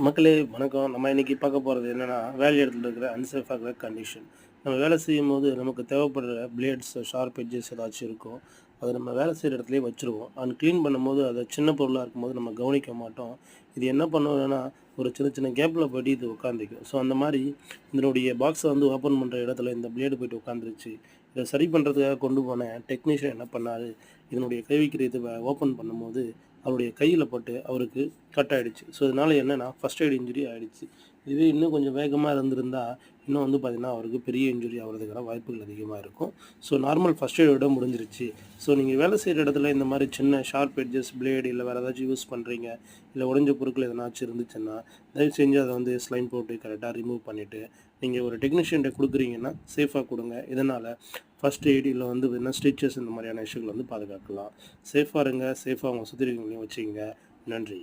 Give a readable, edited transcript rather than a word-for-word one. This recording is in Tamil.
மக்களே வணக்கம். நம்ம இன்னைக்கு பார்க்க போகிறது என்னென்னா, வேலை இடத்துல இருக்கிற அன்சேஃபாக இருக்கிற கண்டிஷன். நம்ம வேலை செய்யும்போது நமக்கு தேவைப்படுற பிளேட்ஸ், ஷார்ப் எட்ஜஸ் ஏதாச்சும் இருக்கும். அதை நம்ம வேலை செய்கிற இடத்துலயே வச்சுருவோம். அண்ட் க்ளீன் பண்ணும்போது அது சின்ன பொருளாக இருக்கும்போது நம்ம கவனிக்க மாட்டோம். இது என்ன பண்ணுவோம்னா, ஒரு சின்ன சின்ன கேப்பில் போய்ட்டு இது உட்காந்துக்கும். ஸோ அந்த மாதிரி இதனுடைய பாக்ஸை வந்து ஓப்பன் பண்ணுற இடத்துல இந்த பிளேடு போய்ட்டு உட்காந்துருச்சு. இதை சரி பண்ணுறதுக்காக கொண்டு போன டெக்னீஷியன் என்ன பண்ணார், இதனுடைய கை வைக்கிற இதை ஓப்பன் பண்ணும்போது அவருடைய கையில் பட்டு அவருக்கு கட் ஆகிடுச்சு. ஸோ இதனால் என்னென்னா ஃபஸ்ட் எய்ட் இன்ஜுரி ஆகிடுச்சு. இதுவே இன்னும் கொஞ்சம் வேகமாக இருந்திருந்தா இன்னும் வந்து பார்த்திங்கன்னா அவருக்கு பெரிய இன்ஜுரி ஆகிறதுக்கான வாய்ப்புகள் அதிகமாக இருக்கும். ஸோ நார்மல் ஃபஸ்ட் எய்டோட முடிஞ்சிருச்சு. ஸோ நீங்கள் வேலை செய்கிற இடத்துல இந்த மாதிரி சின்ன ஷார்ப் எட்ஜஸ், பிளேடு இல்லை வேறு ஏதாச்சும் யூஸ் பண்ணுறீங்க, இல்லை உடைஞ்ச பொருட்கள் எதனாச்சும் இருந்துச்சுன்னா தயவு செஞ்சு அதை வந்து ஸ்லைன் போட்டு கரெக்டாக ரிமூவ் பண்ணிவிட்டு நீங்கள் ஒரு டெக்னீஷியன்ட்ட கொடுக்குறீங்கன்னா சேஃபாக கொடுங்க. இதனால் ஃபஸ்ட் எய்ட் இல்லை வந்து என்ன ஸ்டிச்சஸ் இந்த மாதிரியான விஷயங்கள் வந்து பாதுகாக்கலாம். சேஃபாக இருங்க. சேஃபாக அவங்க சுற்றி இருக்கவங்களையும் வச்சுக்கங்க. நன்றி.